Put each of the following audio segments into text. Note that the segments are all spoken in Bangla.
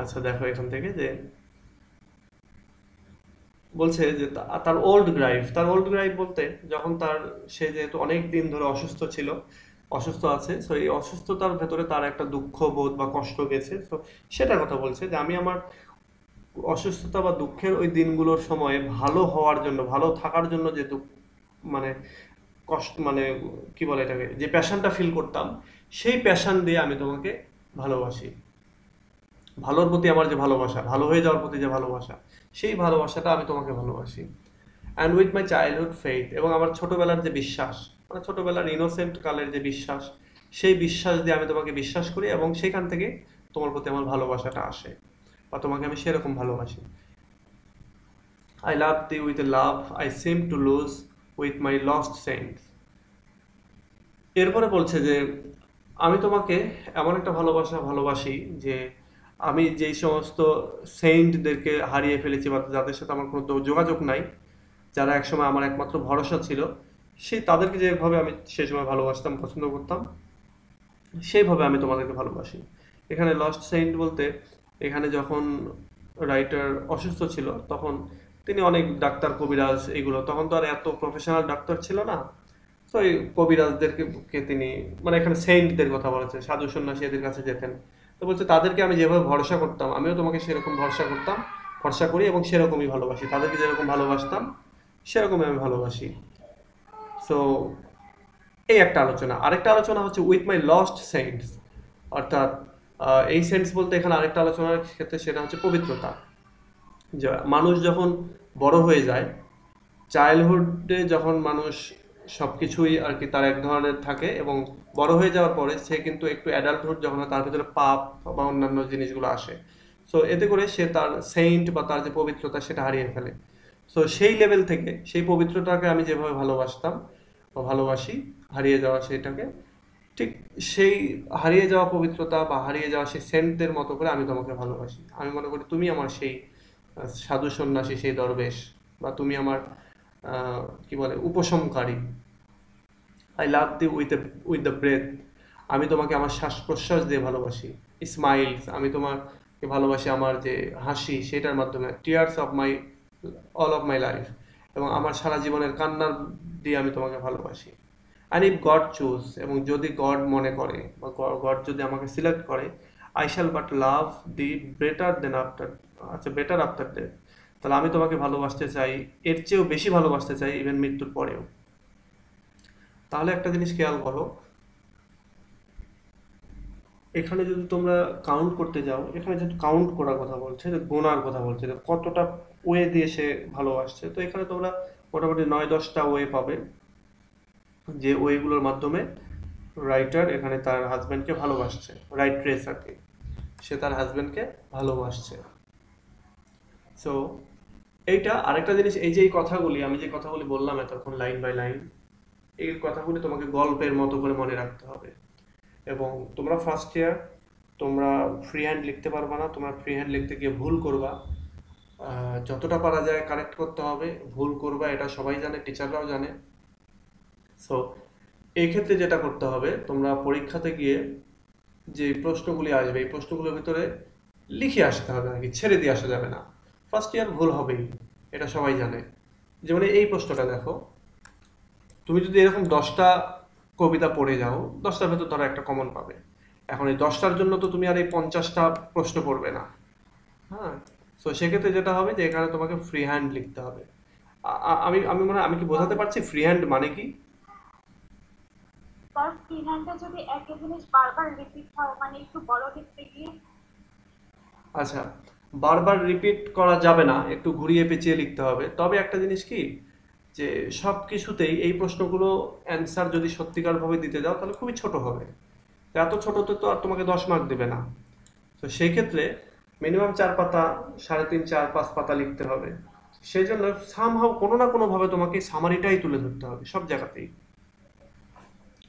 আচ্ছা দেখো এখান থেকে যে বলছে যে তার ওল্ড গ্রাইভ বলতে যখন সে যেহেতু অনেক দিন ধরে অসুস্থ ছিল, অসুস্থ আছে, সো এই অসুস্থতার ভেতরে তার একটা দুঃখ বোধ বা কষ্ট গেছে, তো সেটার কথা বলছে যে আমি আমার অসুস্থতা বা দুঃখের ওই দিনগুলোর সময় ভালো হওয়ার জন্য, ভালো থাকার জন্য যে মানে কষ্ট, মানে কি বলে এটাকে, যে প্যাশনটা ফিল করতাম, সেই প্যাশন দিয়ে আমি তোমাকে ভালোবাসি। ভালোর প্রতি আমার যে ভালোবাসা, ভালো হয়ে যাওয়ার প্রতি যে ভালোবাসা, সেই ভালোবাসাটা আমি তোমাকে ভালোবাসি। And with my childhood faith, এবং আমার ছোটবেলার যে বিশ্বাস, মানে ছোটবেলার ইনোসেন্ট কালের যে বিশ্বাস, সেই বিশ্বাস দিয়ে আমি তোমাকে বিশ্বাস করি, এবং সেখান থেকে তোমার প্রতি আমার ভালোবাসাটা আসে, বা তোমাকে আমি সেরকম ভালোবাসি। I love thee with a love I seem to lose with my lost cents. এরপরে বলছে যে আমি তোমাকে এমন একটা ভালোবাসা ভালোবাসি যে আমি যেই সমস্ত সেইন্টদেরকে হারিয়ে ফেলেছি, বা যাদের সাথে আমার কোনো যোগাযোগ নাই, যারা একসময় আমার একমাত্র ভরসা ছিল, সেই তাদেরকে যেভাবে আমি সেই সময় ভালোবাসতাম, পছন্দ করতাম, সেইভাবে আমি তোমাদেরকে ভালোবাসি। এখানে লস্ট সেইন্ট বলতে, এখানে যখন রাইটার অসুস্থ ছিল তখন তিনি অনেক ডাক্তার কবিরাজ এগুলো, তখন তো আর এত প্রফেশনাল ডাক্তার ছিল না, তো এই কবিরাজদেরকে তিনি, মানে এখানে সেইন্টদের কথা বলেছে, সাধু সন্ন্যাসী এদের কাছে যেতেন, তো বলছে তাদেরকে আমি যেভাবে ভরসা করতাম, আমিও তোমাকে সেরকম ভরসা করতাম, ভরসা করি, এবং সেরকমই ভালোবাসি, তাদেরকে যেরকম ভালোবাসতাম সেরকমই আমি ভালোবাসি। সো এই একটা আলোচনা। আরেকটা আলোচনা হচ্ছে উইথ মাই লস্ট সেন্টস, অর্থাৎ এই সেন্স বলতে এখানে আরেকটা আলোচনার ক্ষেত্রে সেটা হচ্ছে পবিত্রতা। যে মানুষ যখন বড় হয়ে যায়, চাইল্ডহুডে যখন মানুষ সবকিছুই আর কি তার এক ধরনের থাকে, এবং বড় হয়ে যাওয়ার পরে সে কিন্তু একটু অ্যাডাল্টহুড যখন হয়, তার ভিতরে পাপ বা অন্যান্য জিনিসগুলো আসে, সো এতে করে সে তার সেইন্ট বা তার যে পবিত্রতা সেটা হারিয়ে ফেলে। সো সেই লেভেল থেকে সেই পবিত্রতাকে আমি যেভাবে ভালোবাসতাম বা ভালোবাসি, হারিয়ে যাওয়া সেটাকে, ঠিক সেই হারিয়ে যাওয়া পবিত্রতা বা হারিয়ে যাওয়া সেই সেন্টদের মতো করে আমি তোমাকে ভালোবাসি। আমি মনে করি তুমি আমার সেই সাধু সন্ন্যাসী, সেই দরবেশ, বা তুমি আমার কি বলে উপশমকারী। I love thee with the breath, আমি তোমাকে আমার শ্বাস প্রশ্বাস দিয়ে ভালোবাসি। স্মাইলস, আমি তোমাকে ভালোবাসি আমার যে হাসি সেটার মাধ্যমে। Tears of my all of my life, এবং আমার সারা জীবনের কান্নার দিয়ে আমি তোমাকে ভালোবাসি। অ্যান্ড ইফ গড চুজ, এবং যদি গড মনে করে বা গড যদি আমাকে সিলেক্ট করে, I shall but love thee better then after, আচ্ছা বেটার আফটার ডেথ, তাহলে আমি তোমাকে ভালোবাসতে চাই, এর চেয়েও বেশি ভালোবাসতে চাই, ইভেন মৃত্যুর পরেও। তাহলে একটা জিনিস খেয়াল করো, এখানে যদি তোমরা কাউন্ট করতে যাও, এখানে যেহেতু কাউন্ট করার কথা বলছে, যে গোনার কথা বলছে, যে কতটা ওয়ে দিয়ে সে ভালোবাসছে, তো এখানে তোমরা মোটামুটি 9-10টা ওয়ে পাবে, যে ওয়েগুলোর মাধ্যমে রাইটার এখানে তার হাজব্যান্ডকে ভালোবাসছে, রাইট্রেস আর কি, সে তার হাজব্যান্ডকে ভালোবাসছে। সো এইটা আরেকটা জিনিস, এই যে এই কথাগুলি আমি যে কথাগুলি বললাম এতক্ষণ লাইন বাই লাইন, এই কথাগুলি তোমাকে গল্পের মতো করে মনে রাখতে হবে। এবং তোমরা ফার্স্ট ইয়ার, তোমরা ফ্রি হ্যান্ড লিখতে পারবা না, তোমরা ফ্রি হ্যান্ড লিখতে গিয়ে ভুল করবা, যতটা পারা যায় কারেক্ট করতে হবে, ভুল করবা এটা সবাই জানে, টিচাররাও জানে। সো এই ক্ষেত্রে যেটা করতে হবে, তোমরা পরীক্ষাতে গিয়ে যে প্রশ্নগুলি আসবে এই প্রশ্নগুলোর ভিতরে লিখে আসতে হবে আর কি, ছেড়ে দিয়ে আসা যাবে না। ফার্স্ট ইয়ার ভুল হবেই, এটা সবাই জানে। যেমন এই প্রশ্নটা দেখো, তুমি যদি এরকম 10টা কবিতা পড়ে যাও, 10টার ভেতর ধরো একটা কমন পাবে। এখন এই 10টার জন্য তো তুমি আর এই 50টা প্রশ্ন পড়বে না। হ্যাঁ, তো সেক্ষেত্রে যেটা হবে যে এখানে তোমাকে ফ্রি হ্যান্ড লিখতে হবে। আমি আমি মনে হয় আমি কি বোঝাতে পারছি ফ্রি হ্যান্ড মানে কি? তার ফ্রি হ্যান্ডে যদি একই জিনিস বারবার রিপিট হয়, মানে একটু বড় লিখতে গিয়ে। আচ্ছা, বারবার রিপিট করা যাবে না, একটু ঘুরিয়ে পেঁচিয়ে লিখতে হবে। তবে একটা জিনিস কি, যে সব কিছুতেই এই প্রশ্নগুলো অ্যান্সার যদি সত্যিকারভাবে দিতে যাও তাহলে খুবই ছোট হবে। তো এত ছোটতে তো আর তোমাকে 10 মার্ক দেবে না। তো সেই ক্ষেত্রে মিনিমাম 4 পাতা, 3.5, 4, 5 পাতা লিখতে হবে। সেই জন্য সামহাও কোনো না কোনোভাবে তোমাকে সামারিটাই তুলে ধরতে হবে সব জায়গাতেই।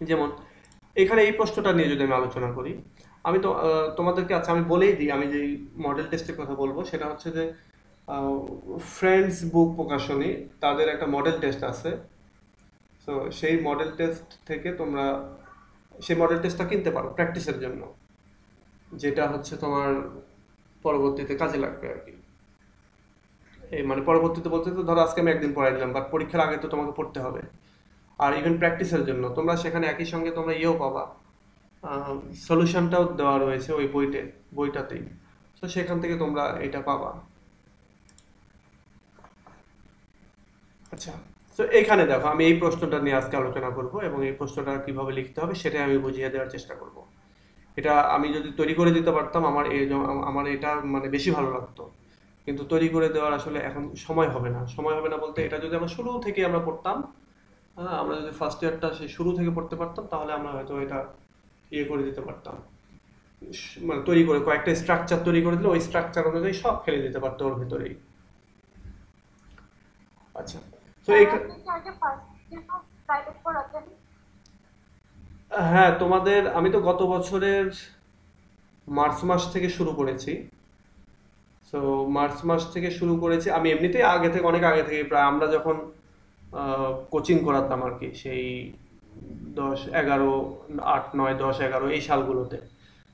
যেমন এখানে এই প্রশ্নটা নিয়ে যদি আমি আলোচনা করি, আমি তো তোমাদেরকে, আচ্ছা আমি বলেই দিই, আমি যেই মডেল টেস্টের কথা বলবো সেটা হচ্ছে যে ফ্রেন্ডস বুক প্রকাশনী, তাদের একটা মডেল টেস্ট আছে। তো সেই মডেল টেস্ট থেকে তোমরা সেই মডেল টেস্টটা কিনতে পারো প্র্যাকটিসের জন্য, যেটা হচ্ছে তোমার পরবর্তীতে কাজে লাগবে আর কি। এই মানে পরবর্তীতে বলতে তো ধরো আজকে আমি একদিন পড়াই দিলাম, বাট পরীক্ষার আগে তো তোমাকে পড়তে হবে। আর ইভেন প্র্যাকটিসের জন্য তোমরা সেখানে একই সঙ্গে তোমরা ইয়েও পাবা, সলিউশনটাও দেওয়া রয়েছে ওই বইটাতেই। তো সেখান থেকে তোমরা এটা পাবা। আচ্ছা, তো এখানে দেখো আমি এই প্রশ্নটা নিয়ে আজকে আলোচনা করব, এবং এই প্রশ্নটা কিভাবে লিখতে হবে সেটাই আমি বুঝিয়ে দেওয়ার চেষ্টা করব। এটা আমি যদি তৈরি করে দিতে পারতাম আমার এটা মানে বেশি ভালো লাগতো, কিন্তু তৈরি করে দেওয়ার আসলে এখন সময় হবে না। সময় হবে না বলতে, এটা যদি আমরা শুরু থেকে আমরা পড়তাম, হ্যাঁ, আমরা যদি ফার্স্ট ইয়ারটা সেই শুরু থেকে পড়তে পারতাম, তাহলে আমরা হয়তো এটা ইয়ে করে দিতে পারতাম। মানে তৈরি করে কয়েকটা স্ট্রাকচার তৈরি করে দিলে ওই স্ট্রাকচার অনুযায়ী সব ফেলে দিতে পারতো ওর ভেতরেই। আচ্ছা, তো স্যার এই আপনি কি আগে ফার্স্ট ইয়ার প্রাইভেট পড়াতেন? হ্যাঁ, তোমাদের আমি তো গত বছরের মার্চ মাস থেকে শুরু করেছি। সো মার্চ মাস থেকে শুরু করেছি আমি, এমনিতেই আগে থেকে, অনেক আগে থেকে, প্রায় আমরা যখন কোচিং করাতাম আর কি, সেই 10, 11, 8, 9, 10, 11 এই সালগুলোতে,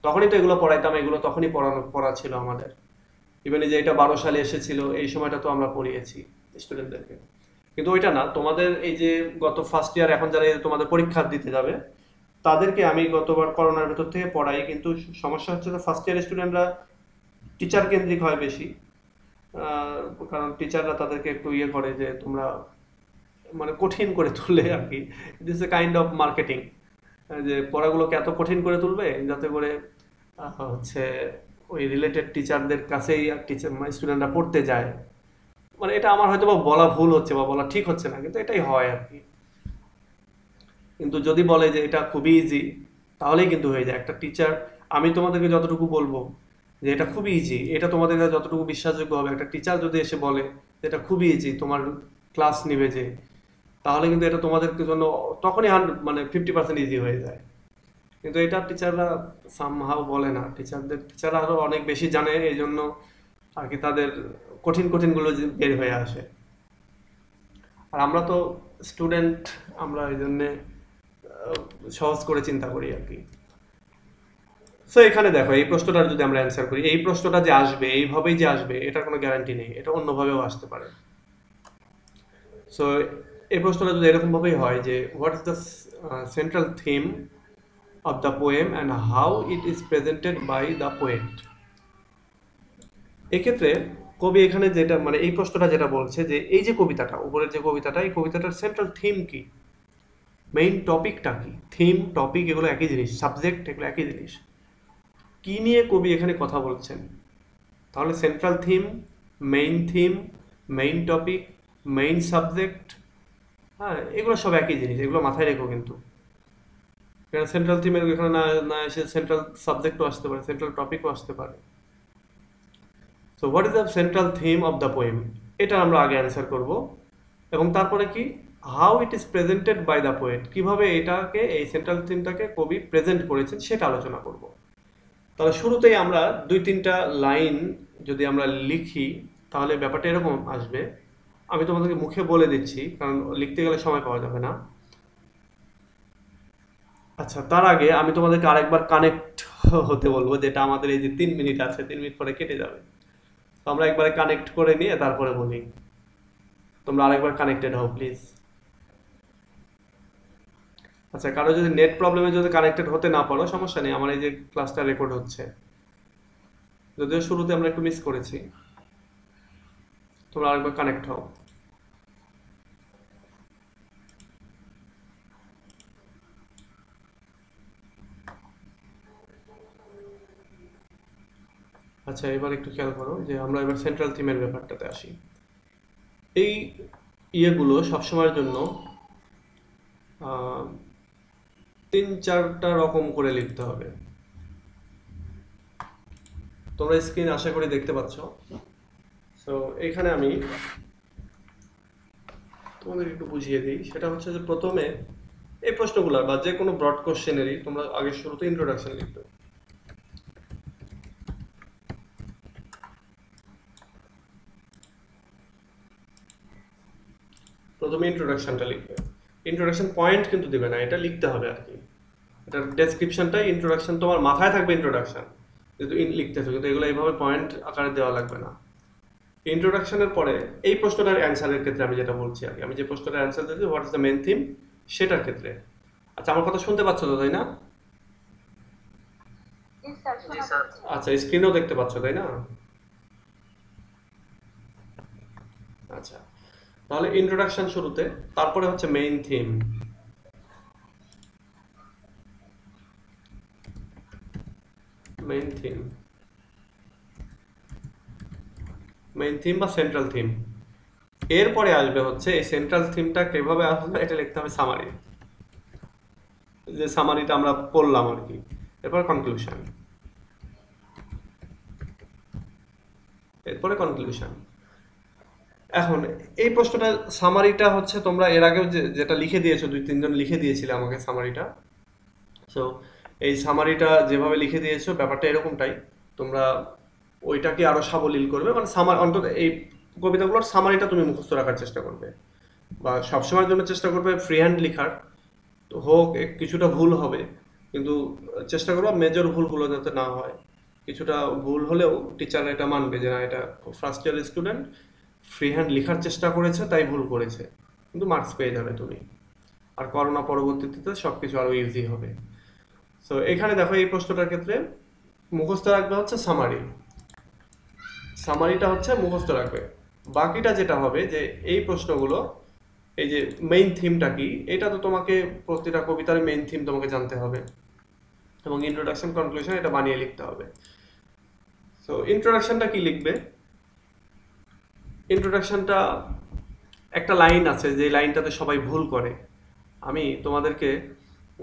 তখনই তো এগুলো পড়াইতাম, এগুলো তখনই পড়া ছিল আমাদের। ইভেন এই যে এটা 12 সালে এসেছিল, এই সময়টা তো আমরা পড়িয়েছি স্টুডেন্টদেরকে। কিন্তু ওইটা না, তোমাদের এই যে গত ফার্স্ট ইয়ার, এখন যারা এই তোমাদের পরীক্ষা দিতে যাবে, তাদেরকে আমি গতবার করোনার ভেতর থেকে পড়াই, কিন্তু সমস্যা হচ্ছে যে ফার্স্ট ইয়ার স্টুডেন্টরা টিচার কেন্দ্রিক হয় বেশি। আহ, কারণ টিচাররা তাদেরকে একটু ইয়ে করে যে তোমরা মানে কঠিন করে তুললে আর কি। This a kind of marketing, যে পড়াগুলোকে এত কঠিন করে তুলবে যাতে করে হচ্ছে ওই রিলেটেড টিচারদের কাছেই টিচার স্টুডেন্টরা পড়তে যায়। মানে এটা আমার হয়তো বা বলা ভুল হচ্ছে বা বলা ঠিক হচ্ছে না, কিন্তু এটাই হয় আর কি। কিন্তু যদি বলে যে এটা খুবই ইজি, তাহলেই কিন্তু হয়ে যায় একটা টিচার। আমি তোমাদেরকে যতটুকু বলবো যে এটা খুবই ইজি, এটা তোমাদের কাছে যতটুকু বিশ্বাসযোগ্য হবে, একটা টিচার যদি এসে বলে যে এটা খুবই ইজি, তোমার ক্লাস নিবে যে, তাহলে কিন্তু এটা তোমাদের জন্য তখনই 50% ইজি হয়ে যায়। কিন্তু এটা টিচাররা সামহাও বলে না, টিচাররা আরো অনেক বেশি জানে, এই জন্য আর কি তাদের কঠিন কঠিন গুলো বের হয়ে আসে। আর আমরা তো স্টুডেন্ট, আমরা এই জন্যে সহজ করে চিন্তা করি আর কি। সো এখানে দেখো এই প্রশ্নটার যদি আমরা অ্যান্সার করি, এই প্রশ্নটা যে আসবে এইভাবেই যে আসবে এটার কোনো গ্যারান্টি নেই, এটা অন্যভাবেও আসতে পারে। সো এই প্রশ্নটা যদি এরকম ভাবেই হয় যে what is the central theme of the poem and how it is presented by the poet, এক্ষেত্রে কবি এখানে যেটা মানে এই প্রশ্নটা যেটা বলছে যে এই যে কবিতাটা, উপরের যে কবিতাটা, এই কবিতাটার সেন্ট্রাল থিম কি, মেইন টপিকটা কি। থিম, টপিক এগুলো একই জিনিস, সাবজেক্ট এগুলো একই জিনিস। কি নিয়ে কবি এখানে কথা বলছেন, তাহলে central theme, main topic, main subject, হ্যাঁ, এগুলো সব একই জিনিস, এগুলো মাথায় রেখো কিন্তু। এখানে সেন্ট্রাল থিমের এখানে না না এসে সেন্ট্রাল সাবজেক্টও আসতে পারে, সেন্ট্রাল টপিকও আসতে পারে। So what is the central theme of the poem, এটা আমরা আগে অ্যান্সার করব। এবং তারপরে কি, how it is presented by the poet, কিভাবে এটাকে, এই সেন্ট্রাল থিমটাকে কবি প্রেজেন্ট করেছেন সেটা আলোচনা করব। তাহলে শুরুতেই আমরা 2-3টা লাইন যদি আমরা লিখি, তাহলে ব্যাপারটা এরকম আসবে। আমি তোমাদেরকে মুখে বলে দিচ্ছি, কারণ লিখতে গেলে সময় পাওয়া যাবে না। আচ্ছা, তার আগে আমি তোমাদেরকে আরেকবার কানেক্ট হতে বলবো, যেটা আমাদের এই যে 3 মিনিট আছে, 3 মিনিট পরে কেটে যাবে। তো আমরা একবারে কানেক্ট করে নিয়ে তারপরে বলি। তোমরা আরেকবার কানেক্টেড হও প্লিজ। আচ্ছা, কারো যদি নেট প্রবলেমে যদি কানেক্টেড হতে না পারো সমস্যা নেই, আমার এই যে ক্লাসটা রেকর্ড হচ্ছে, যদিও শুরুতে আমরা একটু মিস করেছি। তোমরা আরেকবার কানেক্ট হও। আচ্ছা, এবার একটু খেয়াল করো যে আমরা এবার সেন্ট্রাল থিমের ব্যাপারটাতে আসি। এই ইয়েগুলো সবসময়ের জন্য আহ, 3-4টা রকম করে লিখতে হবে। তোমরা স্ক্রিন আশা করি দেখতে পাচ্ছ। তো এখানে আমি তোমাদের একটু বুঝিয়ে দিই, সেটা হচ্ছে যে প্রথমে এই প্রশ্নগুলো বা যে কোনো ব্রড কোশ্চেনেরই তোমরা আগে শুরুতে ইন্ট্রোডাকশন লিখবে। প্রথমে ইন্ট্রোডাকশনটা লিখবে। ইন্ট্রোডাকশন পয়েন্ট কিন্তু দিবে না, এটা লিখতে হবে আর কি। এটার ডেসক্রিপশনটাই ইন্ট্রোডাকশন, তোমার মাথায় থাকবে ইন্ট্রোডাকশন, যেহেতু লিখতেছো, কিন্তু এগুলো এইভাবে পয়েন্ট আকারে দেওয়া লাগবে না। ইন্ট্রোডাকশনের পরে এই প্রশ্নটার অ্যান্সারের ক্ষেত্রে আমি যেটা বলছি আর কি, আমি যে প্রশ্নটার অ্যান্সার দিয়েছি what is the main theme, সেটার ক্ষেত্রে। আচ্ছা, আমার কথা শুনতে পাচ্ছ তো, তাই না? জি স্যার, জি শোনা স্যার। যাচ্ছে। আচ্ছা, স্ক্রিনেও দেখতে পাচ্ছ তাই না? আচ্ছা, তাহলে ইন্ট্রোডাকশন শুরুতে, তারপরে হচ্ছে main theme. Main theme, main theme বা সেন্ট্রাল থিম। এরপরে আসবে হচ্ছে এই সেন্ট্রাল থিমটা কিভাবে আসবে এটা লিখতে হবে সামারি, যে সামারিটা আমরা পড়লাম আর কি। এরপর কনক্লুশন, এরপরে কনক্লুশন। এখন এই প্রশ্নটা সামারিটা হচ্ছে তোমরা এর আগেও যেটা লিখে দিয়েছো, 2-3 জন লিখে দিয়েছিলে আমাকে সামারিটা। সো এই সামারিটা যেভাবে লিখে দিয়েছো ব্যাপারটা এরকমটাই, তোমরা ওইটাকে আরো সাবলীল করবে, মানে সামার অন্তত এই কবিতাগুলোর সামারিটা তুমি মুখস্থ রাখার চেষ্টা করবে, বা সবসময়ের জন্য চেষ্টা করবে ফ্রি হ্যান্ড লিখার। তো হোক কিছুটা ভুল হবে, কিন্তু চেষ্টা করবো মেজর ভুলগুলো যাতে না হয়। কিছুটা ভুল হলেও টিচাররা এটা মানবে যে না, এটা first year student free hand লেখার চেষ্টা করেছে তাই ভুল করেছে, কিন্তু মার্কস পেয়ে যাবে তুমি। আর করোনা পরবর্তীতে সবকিছু আরো ইজি হবে। সো এখানে দেখো এই প্রশ্নটার ক্ষেত্রে মুখস্থ রাখবে হচ্ছে সামারি, সামারিটা হচ্ছে মুখস্থ রাখবে। বাকিটা যেটা হবে যে এই প্রশ্নগুলো, এই যে মেইন থিমটা কি, এটা তো তোমাকে প্রতিটা কবিতার মেইন থিম তোমাকে জানতে হবে, এবং ইন্ট্রোডাকশন কনক্লুশন এটা বানিয়ে লিখতে হবে। সো ইন্ট্রোডাকশনটা কি লিখবে? ইন্ট্রোডাকশনটা একটা লাইন আছে যে লাইনটাতে সবাই ভুল করে। আমি তোমাদেরকে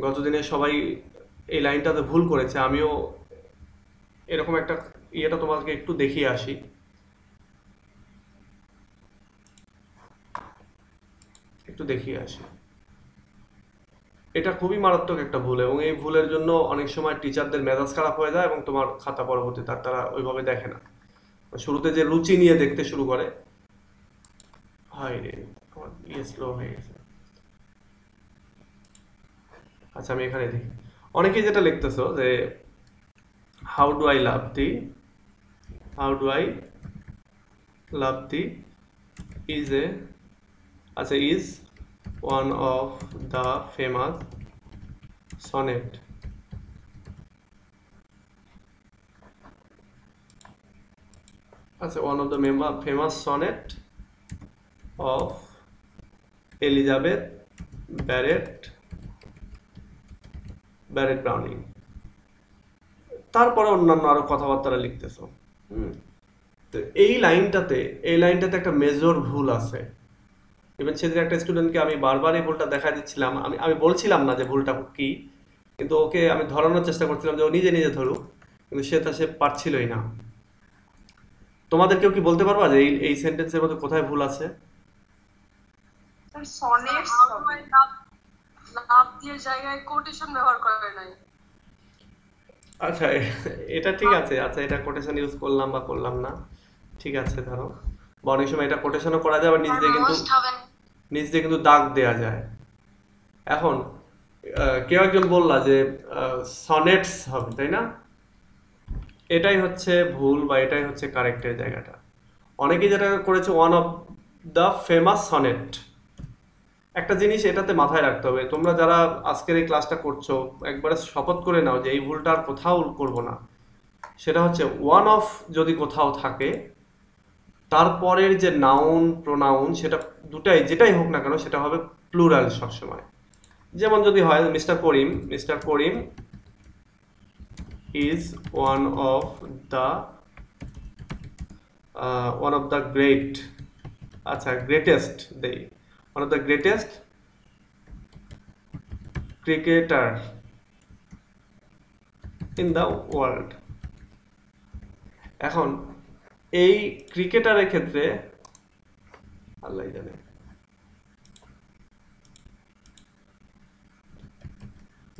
গতদিনে সবাই এই লাইনটাতে ভুল করেছে, আমিও এরকম একটা ইয়েটা তোমাদেরকে একটু দেখিয়ে আসি। একটু দেখিয়ে আসি, এটা খুবই মারাত্মক একটা ভুল, এবং এই ভুলের জন্য অনেক সময় টিচারদের মেজাজ খারাপ হয়ে যায় এবং তোমার খাতা পরবর্তীতে তারা ওইভাবে দেখে না। শুরুতে যে রুচি নিয়ে দেখতে শুরু করে, হাই রে আমার ইয়ে স্লো হয়ে গেছে। আচ্ছা, আমি এখানে দেখি অনেকেই যেটা লিখতেছো যে how do I love thee, how do I love thee is a, আচ্ছা, is one of the famous sonnet, আচ্ছা, one of the famous sonnet of Elizabeth Barrett Barrett Browning. তারপরে অন্যান্য আরো কথাবার্তা লিখতেছো। তো এই লাইনটাতে একটা মেজর ভুল আছে। ইভেন সেদিন একটা স্টুডেন্টকে আমি বারবার এই ভুলটা দেখা দিচ্ছিলাম, আমি বলছিলাম না যে ভুলটা কি, কিন্তু ওকে আমি ধরানোর চেষ্টা করছিলাম যে ও নিজে নিজে ধরুক, কিন্তু সে পারছিলই না। তোমাদের কেউ কি বলতে পারবা যে এই সেন্টেন্সের মধ্যে কোথায় ভুল আছে? স্যার সনেটস হবে, লাভ দিয়ে জায়গায় কোটেশন ব্যবহার করে নাই। আচ্ছা, এটা ঠিক আছে। আচ্ছা, এটা কোটেশন ইউজ করলাম বা করলাম না, ঠিক আছে ধরো, বা অনেক সময় এটা কোটেশনও করা যায়, আবার নিজ দিয়ে কিন্তু দাগ দেয়া যায়। এখন কেউ একজন বললা যে সনেটস হবে, তাই না? এটাই হচ্ছে ভুল, বা এটাই হচ্ছে কারেক্টের জায়গাটা। অনেকেই যেটা করেছে one of the famous sonnet. একটা জিনিস এটাতে মাথায় রাখতে হবে, তোমরা যারা আজকের এই ক্লাসটা করছো একবারে শপথ করে নাও যে এই ভুলটা আর কোথাও করবো না। সেটা হচ্ছে ওয়ান অফ যদি কোথাও থাকে, তারপরের যে নাউন প্রোনাউন সেটা দুটাই যেটাই হোক না কেন সেটা হবে প্লুরাল সবসময়। যেমন যদি হয় mister Karim is one of the great, আচ্ছা গ্রেটেস্ট দেই, one of the greatest cricketer in the world. এখন এই ক্রিকেটারের ক্ষেত্রে আল্লাহ জানে,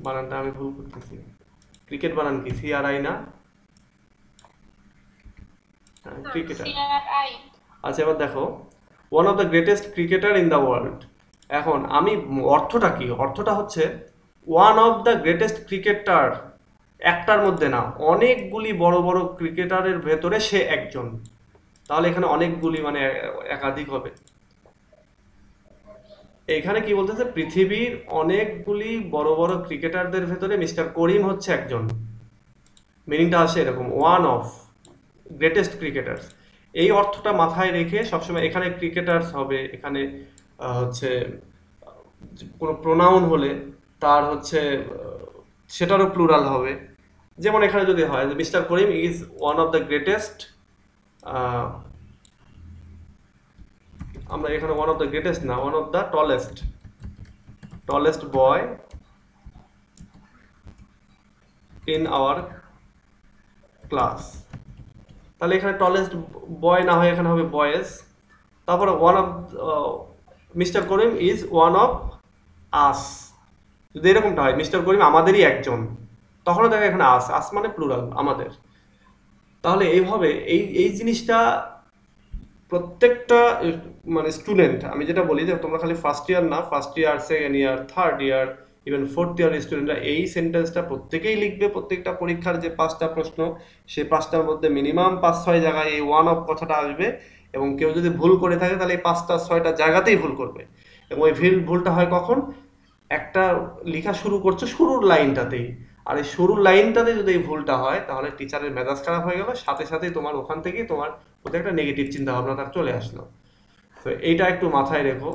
বানানটা আমি ভুল করতেছি। ক্রিকেট বানান কি? CRI না? ক্রিকেটার। আচ্ছা, এবার দেখো one of the greatest cricketer in the world. এখন অর্থটা কি? অর্থটা হচ্ছে one of the greatest cricketer একটার মধ্যে না, অনেকগুলি বড় বড় ক্রিকেটারের ভেতরে সে একজন। তাহলে এখানে অনেকগুলি মানে একাধিক হবে। এখানে কি বলতেছে, পৃথিবীর অনেকগুলি বড় বড় ক্রিকেটারদের ভেতরে মিস্টার করিম হচ্ছে একজন। মিনিংটা আসে এরকম, ওয়ান অফ গ্রেটেস্ট ক্রিকেটার্স। এই অর্থটা মাথায় রেখে সবসময় এখানে ক্রিকেটার্স হবে, এখানে হচ্ছে কোনো প্রোনাউন হলে তার হচ্ছে সেটারও প্লুরাল হবে। যেমন এখানে যদি হয় যে mister Karim is one of the greatest, আমরা এখানে ওয়ান অফ দ্য গ্রেটেস্ট না, one of the tallest boy in our class. তাহলে এখানে টলেস্ট বয় না হয় এখানে হবে বয়েজ। তারপরে one of mister Karim is one of us. যদি এরকমটা হয় মিস্টার করিম আমাদেরই একজন, তখনও দেখো এখানে আস মানে প্লুরাল, আমাদের। তাহলে এইভাবে এই এই জিনিসটা প্রত্যেকটা মানে স্টুডেন্ট, আমি যেটা বলি যে তোমরা খালি ফার্স্ট ইয়ার না, first year, second year, third year, even fourth year স্টুডেন্টরা এই সেন্টেন্সটা প্রত্যেকেই লিখবে। প্রত্যেকটা পরীক্ষার যে 5টা প্রশ্ন, সেই 5টার মধ্যে মিনিমাম 5-6 জায়গায় এই ওয়ান অফ কথাটা আসবে। এবং কেউ যদি ভুল করে থাকে তাহলে এই 5টা-6টা জায়গাতেই ভুল করবে। এবং ওই ভুলটা হয় কখন, একটা লেখা শুরু করছো শুরুর লাইনটাতেই, আর এই শুরুর লাইনটাতে যদি এই ভুলটা হয় তাহলে টিচারের মেজাজ খারাপ হয়ে গেল, সাথে সাথেই তোমার ওখান থেকেই তোমার প্রতি একটা নেগেটিভ চিন্তা ভাবনা তার চলে আসলো। তো এইটা একটু মাথায় রেখো,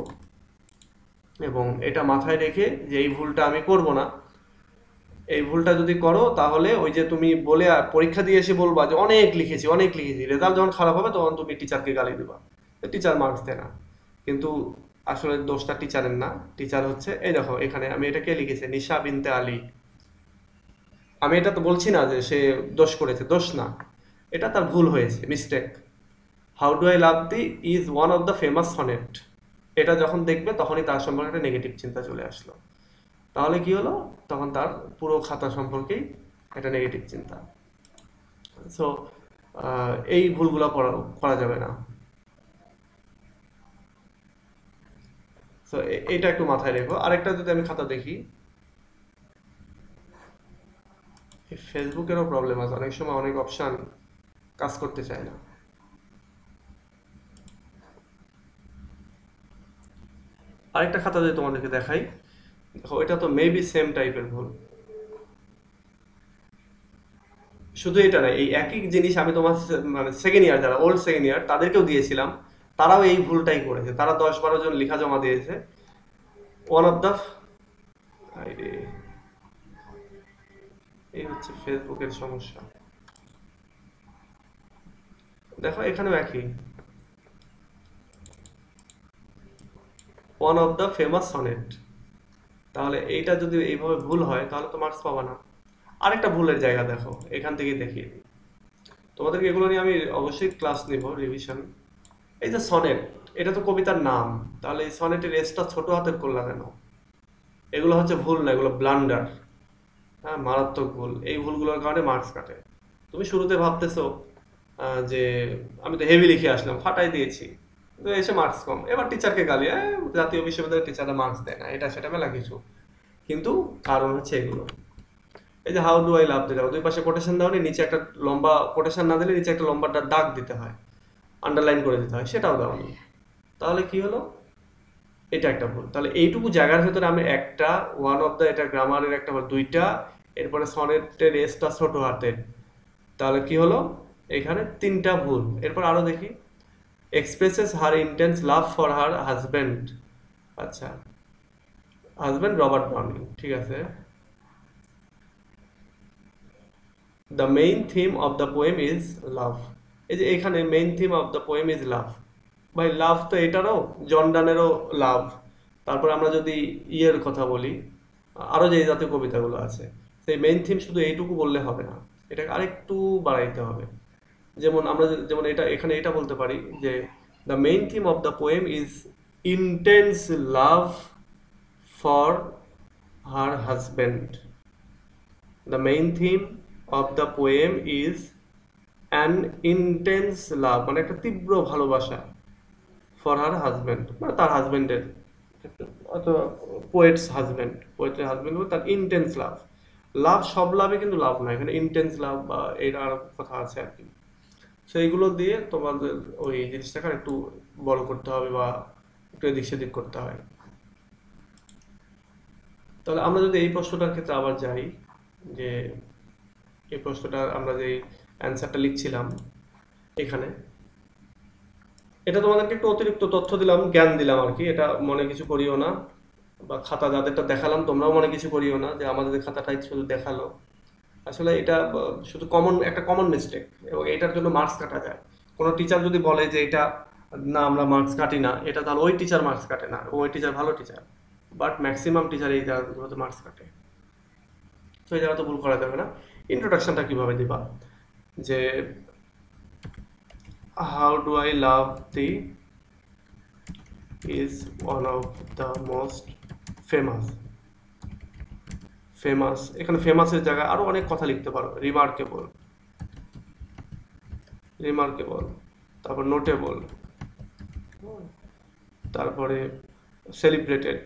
এবং এটা মাথায় রেখে যে এই ভুলটা আমি করব না। এই ভুলটা যদি করো তাহলে ওই যে তুমি বলে পরীক্ষা দিয়ে এসে বলবা যে অনেক লিখেছি, রেজাল্ট যখন খারাপ হবে তখন তুমি টিচারকে গালি দিবা, টিচার মার্কস দেয় না। কিন্তু আসলে দোষটা টিচারের না, টিচার হচ্ছে, এই দেখো এখানে আমি এটাকে লিখেছি নিশা বিনতে আলী। আমি এটা তো বলছি না যে সে দোষ করেছে, দোষ না, এটা তার ভুল হয়েছে, mistake. How do I love thee is one of the famous sonnet. এটা যখন দেখবে তখনই তার সম্পর্কে একটা নেগেটিভ চিন্তা চলে আসলো। তাহলে কি হলো, তখন তার পুরো খাতা সম্পর্কেই একটা নেগেটিভ চিন্তা। সো এই ভুলগুলো করা যাবে না। সো এটা একটু মাথায় রেখো। আরেকটা যদি আমি খাতা দেখি, ফেসবুকেরও প্রবলেম আছে, অনেক সময় অনেক অপশন কাজ করতে চায় না। আরেকটা খাতা যদি তোমাদেরকে দেখাই, দেখো এটা তো মেবি সেম টাইপের ভুল। শুধু এটা না, এই একই জিনিস আমি তোমার মানে সেকেন্ড ইয়ার, যারা ওল্ড সেকেন্ড ইয়ার তাদেরকেও দিয়েছিলাম, তারাও এই ভুলটাই করেছে। তারা 10-12 জন লেখা জমা দিয়েছে। ওয়ান অফ দ্য, এই হচ্ছে ফেসবুকের সমস্যা। দেখো এখানেও একই, one of the famous sonnet. তাহলে এইটা যদি এইভাবে ভুল হয় তাহলে তো মার্কস পাবা না। আরেকটা ভুলের জায়গা দেখো, এখান থেকেই দেখিয়ে দিই তোমাদেরকে, এগুলো নিয়ে আমি অবশ্যই ক্লাস নিব, রিভিশন। এই যে সনেট, এটা তো কবিতার নাম, তাহলে এই সনেটের এসটা ছোট হাতের করলা কেন? এগুলো হচ্ছে ভুল না, এগুলো ব্লান্ডার। হ্যাঁ, মারাত্মক ভুল। এই ভুলগুলোর কারণে মার্কস কাটে। তুমি শুরুতে ভাবতেছো যে আমি তো হেভি লিখে আসলাম, ফাটাই দিয়েছি, তো এসে মার্কস কম, এবার টিচারকে গালি, জাতীয় বিশ্ববিদ্যালয়ের টিচাররা মার্কস দেয় না, এটা সেটা মেলা কিছু। কিন্তু কারণ হচ্ছে এগুলো। এই যে হাউ ডু আই লাভ দিতে, দুই পাশে কোটেশন দাও নি, নিচে একটা লম্বা কোটেশন না দিলে নিচে একটা লম্বা দাগ দিতে হয়, আন্ডারলাইন করে দিতে হয়, সেটাও দাওনি। তাহলে কি হলো, এটা একটা ভুল। তাহলে এইটুকু জায়গার ভেতরে আমি একটা ওয়ান অফ দ্য, এটা গ্রামারের একটা দুইটা, এরপরে সনেটের এসটা ছোট হাতের, তাহলে কি হলো, এখানে 3টা ভুল। এরপর আরো দেখি, expresses her intense love for her husband. আচ্ছা, হাজব্যান্ড রবার্ট ব্রাউনিং, ঠিক আছে। The main theme of the poem is love. এই যে এখানে main theme of the poem is love, ভাই লাভ তো এটারও, জন ডানেরও লাভ। তারপর আমরা যদি ইয়ের কথা বলি, আরো যে জাতীয় কবিতাগুলো আছে, সেই মেইন থিম শুধু এইটুকু বললে হবে না, এটাকে আরেকটু বাড়াইতে হবে। যেমন আমরা যেমন এটা এখানে এটা বলতে পারি যে the main theme of the poem is intense love for her husband. The main theme of the poem is an intense love, মানে একটা তীব্র ভালোবাসা, ফর হার হাজব্যান্ড মানে তার হাজব্যান্ডের, অথবা পোয়েটস হাজব্যান্ড, পোয়েটের হাজব্যান্ড তার ইন্টেন্স লাভ। লাভ সব লাভই কিন্তু লাভ না, এখানে ইন্টেন্স লাভ বা এটার কথা আছে আর কি। সেইগুলো দিয়ে তোমাদের ওই জিনিসটাকে একটু বড় করতে হবে বা একটু এদিক সেদিক করতে হয়। তাহলে আমরা যদি এই প্রশ্নটার ক্ষেত্রে আবার যাই, যে এই প্রশ্নটা আমরা যে অ্যান্সারটা লিখছিলাম এখানে, এটা তোমাদেরকে একটু অতিরিক্ত তথ্য দিলাম, জ্ঞান দিলাম আর কি, এটা মনে কিছু করিও না, বা খাতা যাদেরটা দেখালাম তোমরাও মনে কিছু করিও না যে আমাদের খাতাটাই শুধু দেখালো। আসলে এটা শুধু একটা কমন মিস্টেক, এবং এটার জন্য মার্কস কাটা যায়। কোনো টিচার যদি বলে যে এটা না আমরা মার্কস কাটি না, এটা তাহলে ওই টিচার মার্কস কাটে না, ওই টিচার ভালো টিচার, বাট ম্যাক্সিমাম টিচার এই জায়গাগুলোতে মার্কস কাটে। তো এই জায়গাতে ভুল করা যাবে না। ইন্ট্রোডাকশনটা কিভাবে দিবা, যে how do I love the is one of the most famous। Famous, এখানে ফেমাসের জায়গায় আরো অনেক কথা লিখতে পারো, রিমার্কেবল, রিমার্কেবল, তারপর নোটেবল, তারপরে সেলিব্রেটেড,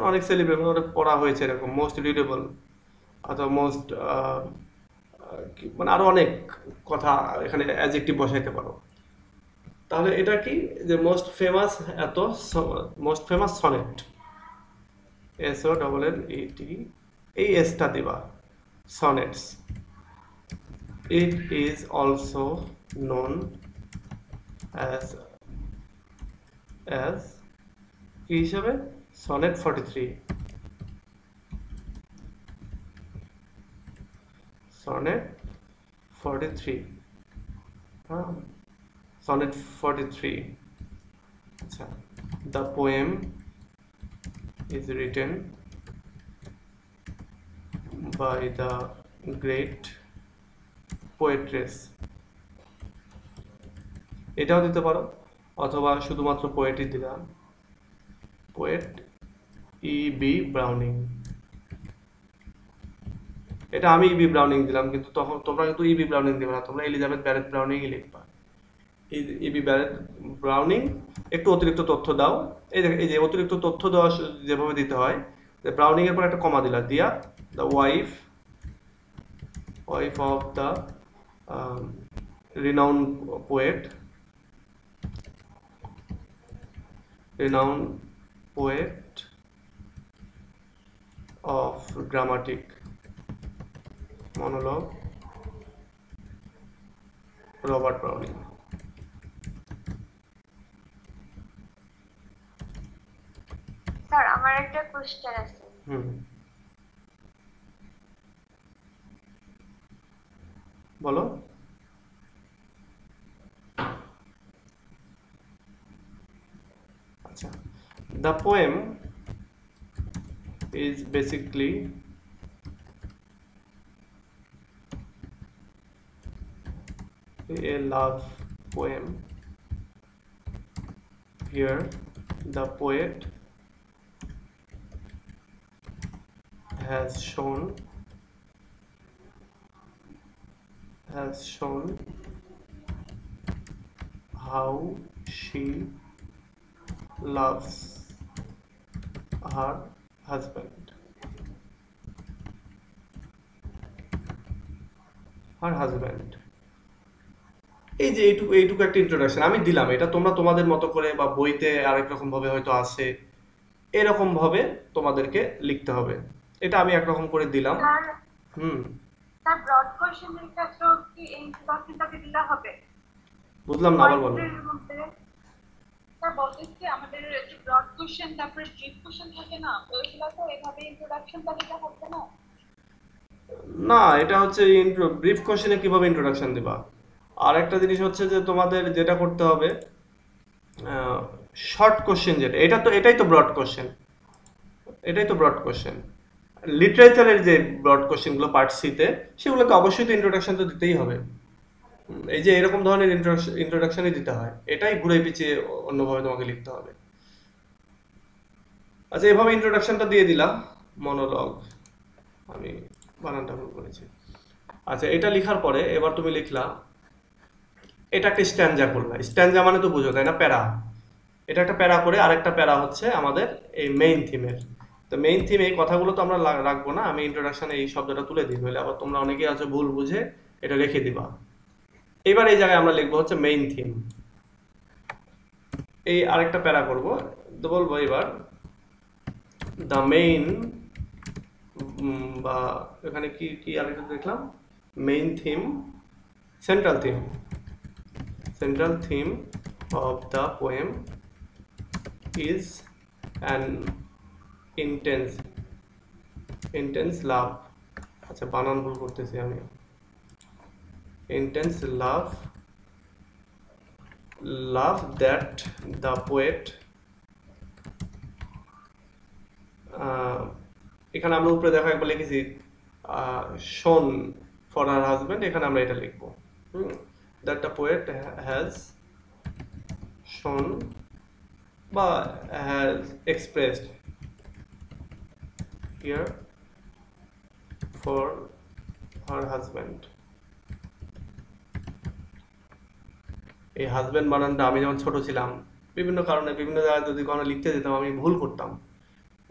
অনেক সেলিব্রেট অনেক পড়া হয়েছে এরকম, মোস্ট রিডেবল অথবা মোস্ট, মানে আরো অনেক কথা এখানে অ্যাডজেক্টিভ বসাইতে পারো। তাহলে এটা কি, যে মোস্ট ফেমাস, এত মোস্ট ফেমাস সনেট, SONNET, এই এসটা দিবা, sonnets. It is also known as as কি হিসাবে, সনেট 43, সনেট 43, হ্যাঁ, সনেট 43। আচ্ছা, the poem is written by the great poetress, এটাও দিতে পারো, অথবা শুধুমাত্র পোয়েটই দিলাম, পোয়েট E.B. ব্রাউনিং। এটা আমি E.B. ব্রাউনিং দিলাম, কিন্তু তখন তোমরা কিন্তু E.B. ব্রাউনিং দিবে না, তোমরা এলিজাবেথ ব্যারেট ব্রাউনিংই লিখবা। E.B. ব্যারেট ব্রাউনিং, একটু অতিরিক্ত তথ্য দাও। এই যে অতিরিক্ত তথ্য দেওয়া যেভাবে দিতে হয়, যে ব্রাউনিং এর পর একটা কমা দিলা, দিয়া the wife of the renowned poet, renowned poet of dramatic monologue, Robert Browning. Sir আমার একটা কোশ্চেন আছে। বলো। আচ্ছা, the poem is basically a love poem. Here the poet has shown how she loves her husband. এই যে এইটুকু একটা ইন্ট্রোডাকশন আমি দিলাম, এটা তোমরা তোমাদের মতো করে বা বইতে আরেক রকম ভাবে হয়তো আছে, এরকম ভাবে তোমাদেরকে লিখতে হবে। এটা আমি একরকম করে দিলাম। স্যার ব্রড কোশ্চেনের ক্ষেত্রেও কি এই ইন্ট্রোডাকশনটাকে দিতে হবে? বুঝলাম না, আবার বলো। স্যার বলতেছি আমাদের যে ব্রড কোশ্চেন তারপরে ডিপ কোশ্চেন থাকে না, ওইগুলো তো এভাবে ইন্ট্রোডাকশনটা দিতে হবে না? না, এটা হচ্ছে ব্রিফ কোশ্চেনে কিভাবে ইন্ট্রোডাকশন দিবা। আর একটা জিনিস হচ্ছে যে তোমাদের যেটা করতে হবে, শর্ট কোশ্চেন যেটা, এটাই তো ব্রড কোশ্চেন। লিটারেচারের যে ব্রড কোশ্চেনগুলো পার্ট সিতে, সেগুলোকে অবশ্যই তো ইন্ট্রোডাকশন তো দিতেই হবে। এই যে এরকম ধরনের ইন্ট্রোডাকশনই দিতে হয়, এটাই ঘুরে পিছিয়ে অন্যভাবে তোমাকে লিখতে হবে। আচ্ছা, এভাবে ইন্ট্রোডাকশনটা দিয়ে দিলাম, মনোলগ, আমি বানানটা ভুল করেছি। আচ্ছা, এটা লেখার পরে এবার তুমি লিখলা, এটা একটা স্ট্যানজা করলা। স্ট্যানজা মানে তো বুঝো তাই না, প্যারা। এটা একটা প্যারা করে আরেকটা প্যারা হচ্ছে আমাদের এই মেইন থিমের। তো মেইন থিম এই কথাগুলো তো আমরা রাখবো না, আমি ইন্ট্রোডাকশনে এই শব্দটা তুলে দিই, নইলে আবার তোমরা অনেকেই আছো ভুল বুঝে এটা রেখে দিবা। এবার এই জায়গায় আমরা লিখবো হচ্ছে মেইন থিম। এই আরেকটা প্যারা করবো, তো বলবো এবার দ্য মেইন, বা এখানে কি কি আরেকটা দেখলাম, main theme, central theme, central theme of the poem is an intense intense love. আচ্ছা বানান ভুল করতেছি আমি, intense love, love that the poet, এখানে আমরা উপরে দেখো একবার লিখেছি শোন ফর হার হাজব্যান্ড, এখানে আমরা এটা লিখবো দ্যাট দ্য পোয়েট হ্যাজ শোন বা has expressed here for her husband. এই হাজব্যান্ড বানানটা আমি যখন ছোট ছিলাম বিভিন্ন কারণে বিভিন্ন জায়গায় যদি কোনো লিখতে যেতাম আমি ভুল করতাম,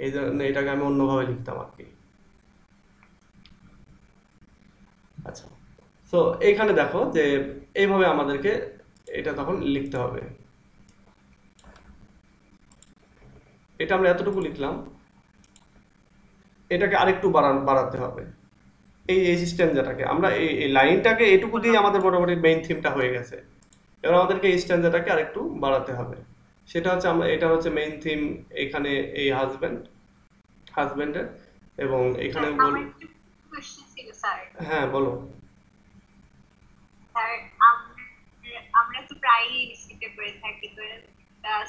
এই জন্য এটাকে আমি অন্যভাবে লিখতাম আর কি। আচ্ছা, তো এইখানে দেখো যে এইভাবে আমাদেরকে এটা তখন লিখতে হবে। এটা আমরা এতটুকু লিখলাম, এটাকে আরেকটু বাড়াতে হবে। এই সিস্টেম যেটাকে আমরা এই লাইনটাকে এটুকু দিয়ে আমাদের মোটামুটি মেইন থিমটা হয়ে গেছে। এবার আমাদেরকে এই স্ট্যান্ডাটাকে আরেকটু বাড়াতে হবে। সেটা হচ্ছে আমরা, এটা হচ্ছে মেইন থিম এখানে এই হাজবেন্ডের, এবং এখানে আমার একটু কোশ্চেন ছিল স্যার। হ্যাঁ বলো। স্যার আমরা তো প্রায়ই মিস্টেক করে থাকি, তো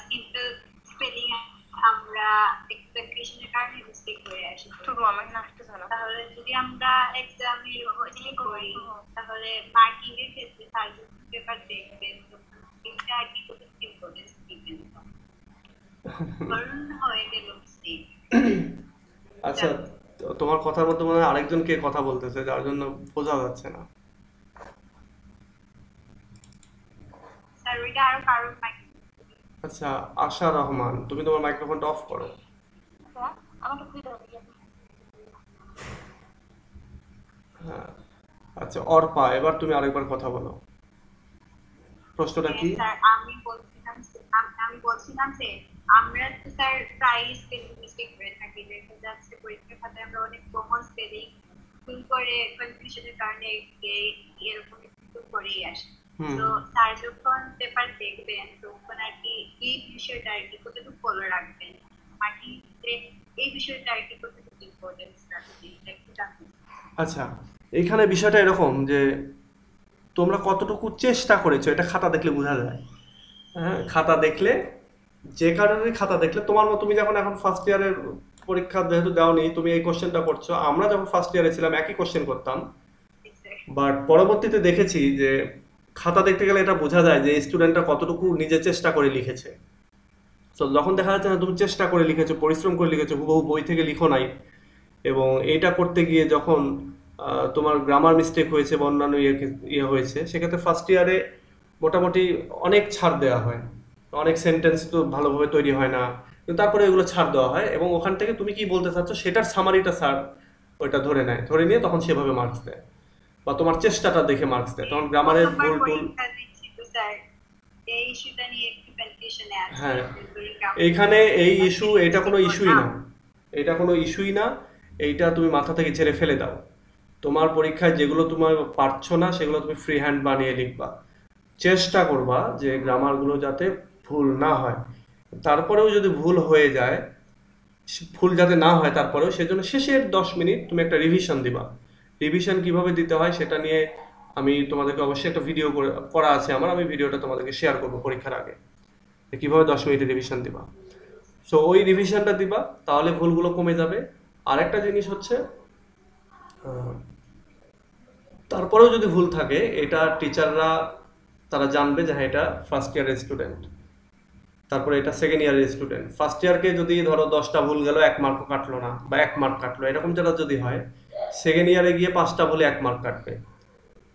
সিম্পল স্পেলিং আমরা এক্সপেকটেশনের কারণে মিস্টেক করে আসি। তাহলে যদি আমরা এক্সামে ওইটাই করি তাহলে মার্কিং এর ক্ষেত্রে স্যার যখন পেপার দেখবেন তখন এটা কি করে ইম্পর্টেন্স দিবেন, কারণ হয়ে গেল মিস্টেক। আচ্ছা, তোমার কথার মধ্যে মনে হয় আরেকজন কে কথা বলতেছে, যার জন্য বোঝা যাচ্ছে না। স্যার ওইটা আরো কারো আচ্ছা আশা রহমান, তুমি তোমার মাইক্রোফোনটা অফ করো। হ্যাঁ আচ্ছা অর্পা, এবার তুমি আরেকবার কথা বলো, প্রশ্নটা কি? স্যার আমি বলছিলাম যে আমরা তো স্যার প্রায় স্পেলিং মিস্টেক করে থাকি, দেখা যাচ্ছে পরীক্ষার খাতায় আমরা অনেক কমন স্পেলিং ভুল করে কনফিউশনের কারণে এরকম ভুল করেই আসি। তো স্যার যখন পেপার দেখবেন তখন আর কি এই বিষয়টা আর কি কতটুকু ফলো রাখবেন, মার্কিং এই বিষয়টা আর কি কতটুকু ইম্পর্টেন্স রাখবেন একটু জানতে। আচ্ছা এইখানে বিষয়টা এরকম যে তোমরা কতটুকু চেষ্টা করেছো এটা খাতা দেখলে বোঝা যায়। হ্যাঁ খাতা দেখলে, যে কারণে খাতা দেখলে তোমার মতো, তুমি যখন এখন ফার্স্ট ইয়ারের পরীক্ষা যেহেতু দাওনি তুমি এই কোশ্চেনটা করছো, আমরা যখন ফার্স্ট ইয়ারে ছিলাম একই কোশ্চেন করতাম, বাট পরবর্তীতে দেখেছি যে খাতা দেখতে গেলে এটা বোঝা যায় যে স্টুডেন্টরা কতটুকু নিজে চেষ্টা করে লিখেছে। তো যখন দেখা যাচ্ছে না তুমি চেষ্টা করে লিখেছো, পরিশ্রম করে লিখেছো, হুবহু বই থেকে লিখো নাই, এবং এইটা করতে গিয়ে যখন তোমার গ্রামার মিস্টেক হয়েছে বা অন্যান্য ইয়ে হয়েছে, সেক্ষেত্রে ফার্স্ট ইয়ারে মোটামুটি অনেক ছাড় দেওয়া হয়, অনেক সেন্টেন্স তো ভালোভাবে তৈরি হয় না, কিন্তু তারপরে এগুলো ছাড় দেওয়া হয়, এবং ওখান থেকে তুমি কি বলতে চাচ্ছ সেটার সামারিটা স্যার ওইটা ধরে নেয়, ধরে নিয়ে তখন সেভাবে মার্কস দেয়, বা তোমার চেষ্টাটা দেখে মার্কস দেয়, তখন গ্রামারের ভুল টুল। হ্যাঁ এইখানে এই ইস্যু, এটা কোনো ইস্যুই না, এটা কোনো ইস্যুই না, এইটা তুমি মাথা থেকে ছেড়ে ফেলে দাও। তোমার পরীক্ষায় যেগুলো তোমার পারছো না সেগুলো তুমি ফ্রি হ্যান্ড বানিয়ে লিখবা, চেষ্টা করবা যে গ্রামারগুলো যাতে ভুল না হয়, তারপরেও যদি ভুল হয়ে যায়, ভুল যাতে না হয় তারপরেও, সেজন্য শেষের 10 মিনিট তুমি একটা রিভিশন দিবা। রিভিশন কিভাবে দিতে হয় সেটা নিয়ে আমি তোমাদেরকে অবশ্যই একটা ভিডিও করা আছে আমার, আমি ভিডিওটা তোমাদেরকে শেয়ার করবো পরীক্ষার আগে, কিভাবে 10 মিনিটে রিভিশন দিবা। সো ওই রিভিশনটা দিবা, তাহলে ভুলগুলো কমে যাবে। আরেকটা জিনিস হচ্ছে তারপরেও যদি ভুল থাকে, এটা টিচাররা তারা জানবে যে হ্যাঁ এটা ফার্স্ট ইয়ারের স্টুডেন্ট, তারপরে এটা সেকেন্ড ইয়ারের স্টুডেন্ট। ফার্স্ট ইয়ারকে যদি ধরো 10টা ভুল গেল 1 মার্কও কাটলো না, বা 1 মার্ক কাটলো, এরকম যেটা যদি হয়, সেকেন্ড ইয়ারে গিয়ে 5টা ভুলে 1 মার্ক কাটবে,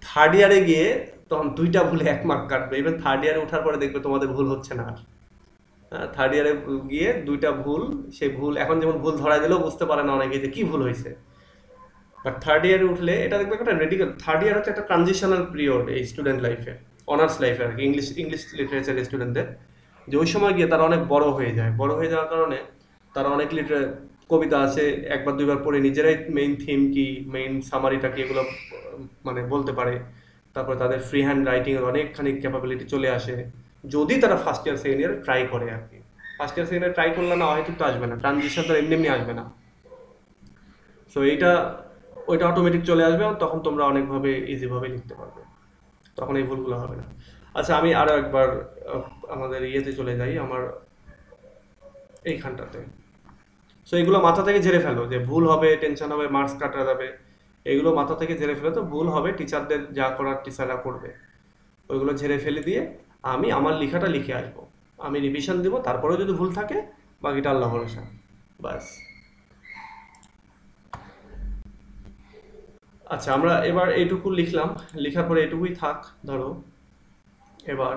থার্ড ইয়ারে গিয়ে তখন 2টা ভুলে 1 মার্ক কাটবে, ইভেন থার্ড ইয়ারে ওঠার পরে দেখবে তোমাদের ভুল হচ্ছে না আর। থার্ড ইয়ারে গিয়ে দুইটা ভুল, সেই ভুল এখন যেমন ভুল ধরাই দিলেও বুঝতে পারে না অনেকে যে কি ভুল হয়েছে, বাট থার্ড ইয়ারে উঠলে এটা দেখবে একটা রেডিক্যাল। থার্ড ইয়ার হচ্ছে একটা ট্রানজিশনাল পিরিয়ড এই স্টুডেন্ট লাইফে, অনার্স লাইফে আর কি, ইংলিশ ইংলিশ লিটারেচার স্টুডেন্টদের, যে ওই সময় গিয়ে তারা অনেক বড় হয়ে যায়। বড় হয়ে যাওয়ার কারণে তারা অনেক কবিতা আছে একবার দুইবার পড়ে নিজেরাই মেইন থিম কি, মেইন সামারিটা কি, এগুলো মানে বলতে পারে। তারপরে তাদের ফ্রি হ্যান্ড রাইটিং এর অনেকখানি ক্যাপাবিলিটি চলে আসে, যদি তারা first year second year try করে আর কি। First year second year try করলে না হয়তো তো আসবে না, ট্রানজিশন তো এমনি এমনি আসবে না। সো এইটা ওইটা অটোমেটিক চলে আসবে, আর তখন তোমরা অনেকভাবে ইজিভাবে লিখতে পারবে, তখন এই ভুলগুলো হবে না। আচ্ছা, আমি আরো একবার আহ, আমাদের ইয়েতে চলে যাই, আমার এইখানটাতে। সো এগুলো মাথা থেকে ঝেড়ে ফেলো, যে ভুল হবে, টেনশন হবে, মার্কস কাটা যাবে, এগুলো মাথা থেকে ঝেড়ে ফেলে। তো ভুল হবে, টিচারদের যা করার টিচাররা করবে, ওইগুলো ঝেড়ে ফেলে দিয়ে আমি আমার লেখাটা লিখে আসবো, আমি রিভিশন দিব, তারপরেও যদি ভুল থাকে বাকিটা আল্লাহ ভরসা, বাস। আচ্ছা, আমরা এবার এইটুকু লিখলাম, লেখার পরে এটুকুই থাক ধরো। এবার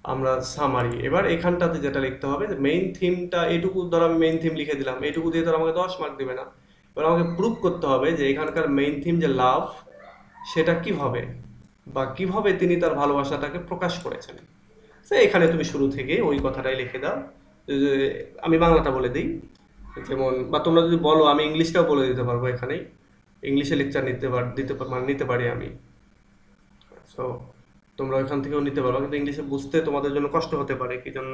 আমরা সামারি, এবার এখানটাতে যেটা লিখতে হবে যে মেইন থিমটা, এইটুকু ধরো আমি মেইন থিম লিখে দিলাম, এইটুকু দিয়ে ধরো আমাকে 10 মার্ক দিবে না। এবার আমাকে প্রুভ করতে হবে যে এখানকার মেইন থিম যে লাভ, সেটা কিভাবে বা কিভাবে তিনি তার ভালোবাসাটাকে প্রকাশ করেছেন। সে এখানে তুমি শুরু থেকে ওই কথাটাই লিখে দাও। যে আমি বাংলাটা বলে দিই, যেমন, বা তোমরা যদি বলো আমি ইংলিশটাও বলে দিতে পারবো, এখানেই ইংলিশে লেকচার নিতে পারি আমি। সো তোমরা ওইখান থেকেও নিতে পারো, কিন্তু ইংলিশে বুঝতে তোমাদের জন্য কষ্ট হতে পারে, কি জন্য